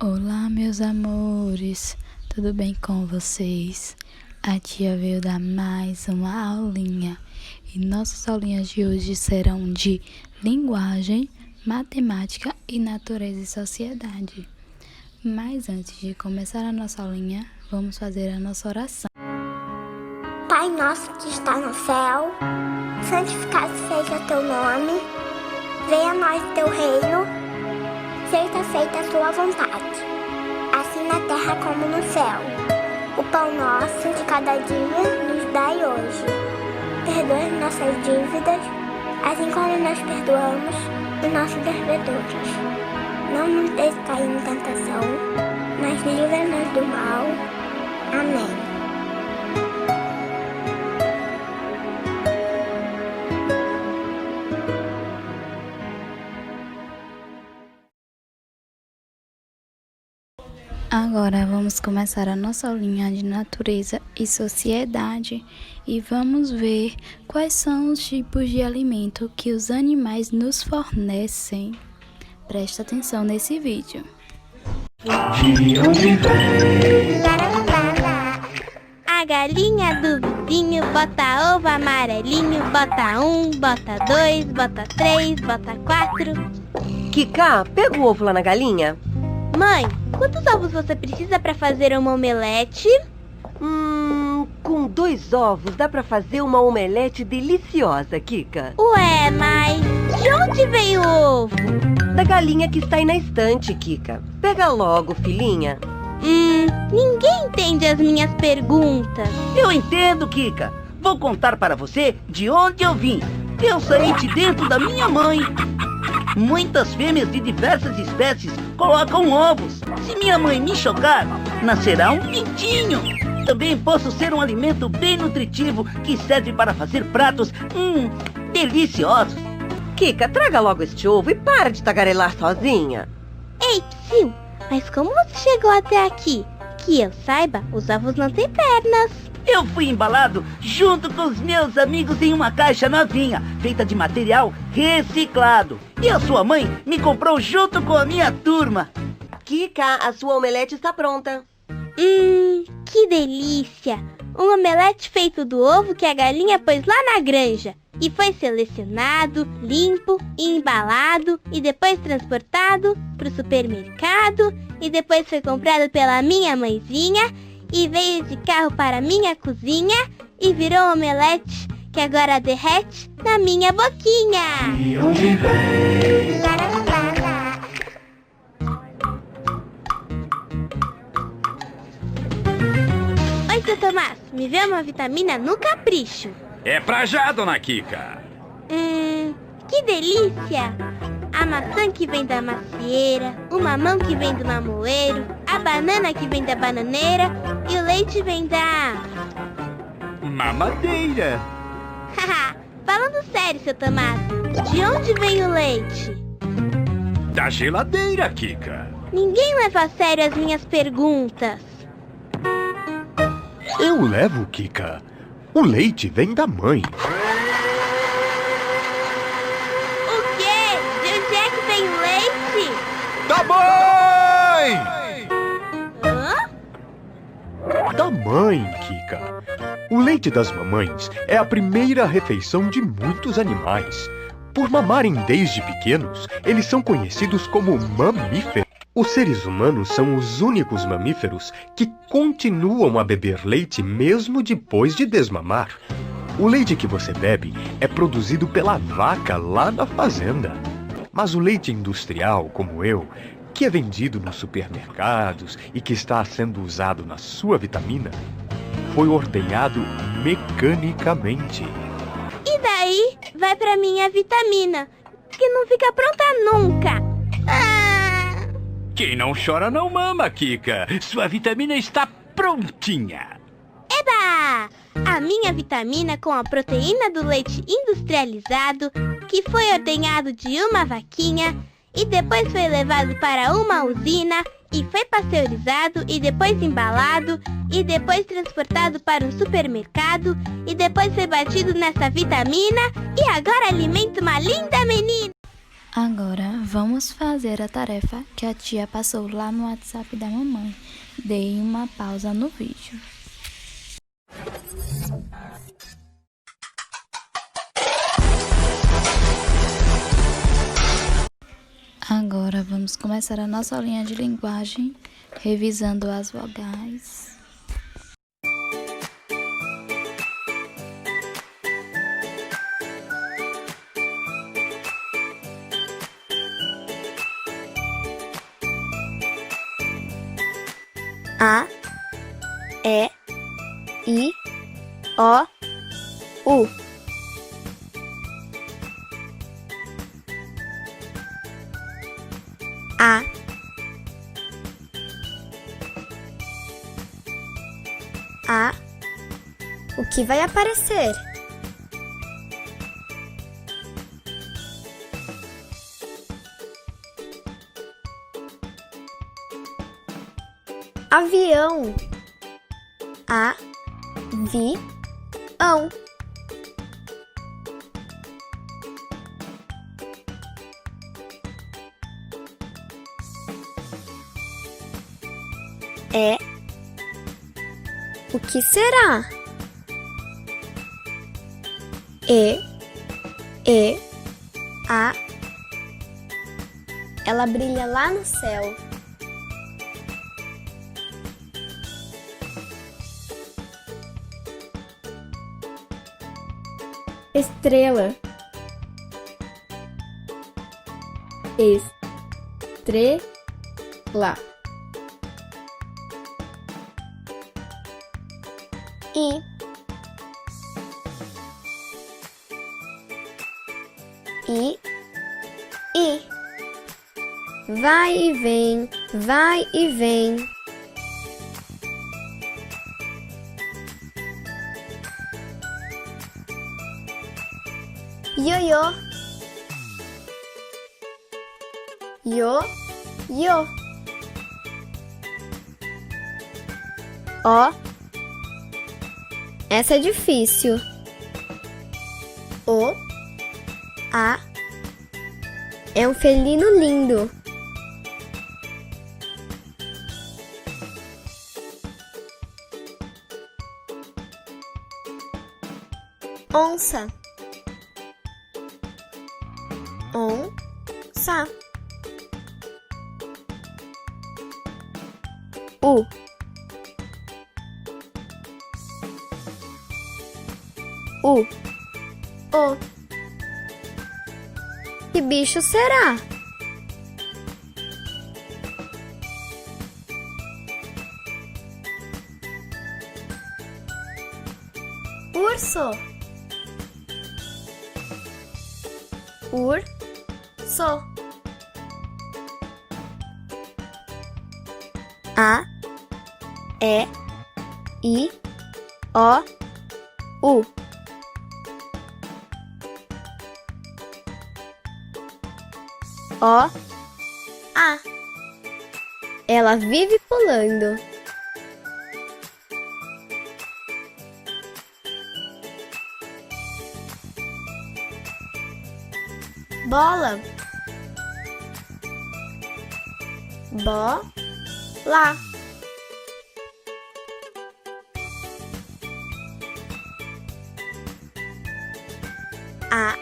Olá, meus amores, tudo bem com vocês? A tia veio dar mais uma aulinha e nossas aulinhas de hoje serão de linguagem, matemática e natureza e sociedade. Mas antes de começar a nossa aulinha, vamos fazer a nossa oração. Pai nosso que está no céu, santificado seja teu nome, venha a nós teu reino, seja feita a tua vontade, assim na terra como no céu. O pão nosso de cada dia nos dai hoje. Perdoa nossas dívidas, assim como nós perdoamos os nossos devedores. Não nos deixe cair em tentação, mas livra-nos do mal. Amém. Agora vamos começar a nossa aulinha de natureza e sociedade e vamos ver quais são os tipos de alimento que os animais nos fornecem. Presta atenção nesse vídeo. De onde vem? A galinha do vizinho bota ovo amarelinho, bota 1, bota 2, bota 3, bota 4. Kika, pega o ovo lá na galinha. Mãe, quantos ovos você precisa para fazer uma omelete? Com 2 ovos dá pra fazer uma omelete deliciosa, Kika. Ué, mas de onde veio o ovo? Da galinha que está aí na estante, Kika. Pega logo, filhinha. Ninguém entende as minhas perguntas. Eu entendo, Kika. Vou contar para você de onde eu vim. Eu saí de dentro da minha mãe. Muitas fêmeas de diversas espécies colocam ovos. Se minha mãe me chocar, nascerá um pintinho. Também posso ser um alimento bem nutritivo que serve para fazer pratos deliciosos. Kika, traga logo este ovo e para de tagarelar sozinha. Ei, Psyu, mas como você chegou até aqui? Que eu saiba, os ovos não têm pernas. Eu fui embalado junto com os meus amigos em uma caixa novinha, feita de material reciclado. E a sua mãe me comprou junto com a minha turma. Kika, a sua omelete está pronta. Que delícia! Um omelete feito do ovo que a galinha pôs lá na granja. E foi selecionado, limpo e embalado e depois transportado para o supermercado e depois foi comprado pela minha mãezinha e veio de carro para minha cozinha e virou um omelete que agora derrete na minha boquinha. De onde vem? Oi, seu Tomás, me vê uma vitamina no capricho. É pra já, dona Kika. Que delícia! A maçã que vem da macieira, o mamão que vem do mamoeiro, a banana que vem da bananeira e o leite vem da... Mamadeira. Haha, falando sério, seu Tomás, de onde vem o leite? Da geladeira, Kika. Ninguém leva a sério as minhas perguntas. Eu levo, Kika. O leite vem da mãe. O quê? De onde é que vem o leite? Da mãe! Hã? Da mãe, Kika. O leite das mamães é a primeira refeição de muitos animais. Por mamarem desde pequenos, eles são conhecidos como mamíferos. Os seres humanos são os únicos mamíferos que continuam a beber leite mesmo depois de desmamar. O leite que você bebe é produzido pela vaca lá na fazenda. Mas o leite industrial, como eu, que é vendido nos supermercados e que está sendo usado na sua vitamina, foi ordenhado mecanicamente. E daí vai pra minha vitamina, que não fica pronta nunca. Quem não chora não mama, Kika. Sua vitamina está prontinha. Eba! A minha vitamina com a proteína do leite industrializado, que foi ordenhado de uma vaquinha e depois foi levado para uma usina e foi pasteurizado e depois embalado e depois transportado para um supermercado e depois foi batido nessa vitamina e agora alimenta uma linda menina. Agora vamos fazer a tarefa que a tia passou lá no WhatsApp da mamãe. Dei uma pausa no vídeo. Agora vamos começar a nossa aulinha de linguagem, revisando as vogais. A, E, I, O, U. A, o que vai aparecer? Avião. A-vi-ão. É. O que será? A. Ela brilha lá no céu. Estrela. Estrela. I. Vai e vem, vai e vem. Ioiô. Io. Ó. Essa é difícil. A. É um felino lindo. Onça. Onça. U. O. Que bicho será? Urso. Urso. A. E. I. O. U. O. A. Ela vive pulando. Bola. Bola. A.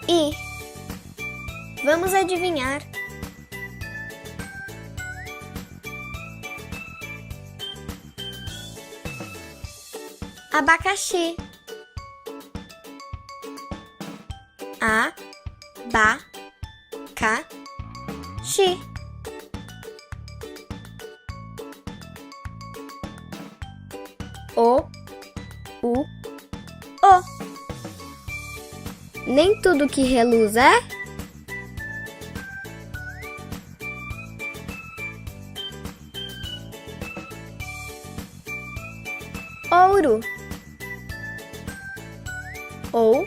I. Vamos adivinhar. Abacaxi. A-ba-ca-xi. O. Nem tudo que reluz é? Ouro. Ouro.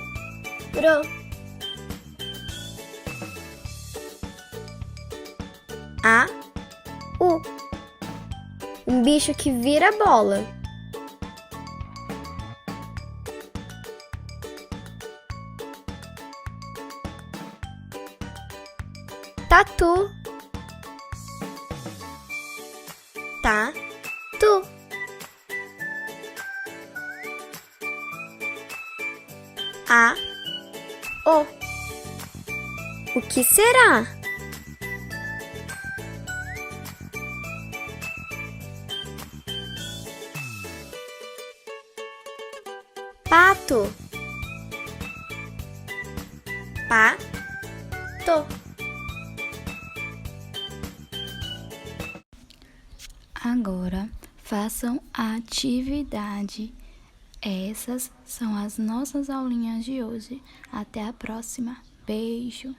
A-u. Um bicho que vira bola. Tatu. Tu. O que será? Pato. Pato. Agora, façam a atividade. Essas são as nossas aulinhas de hoje. Até a próxima. Beijo!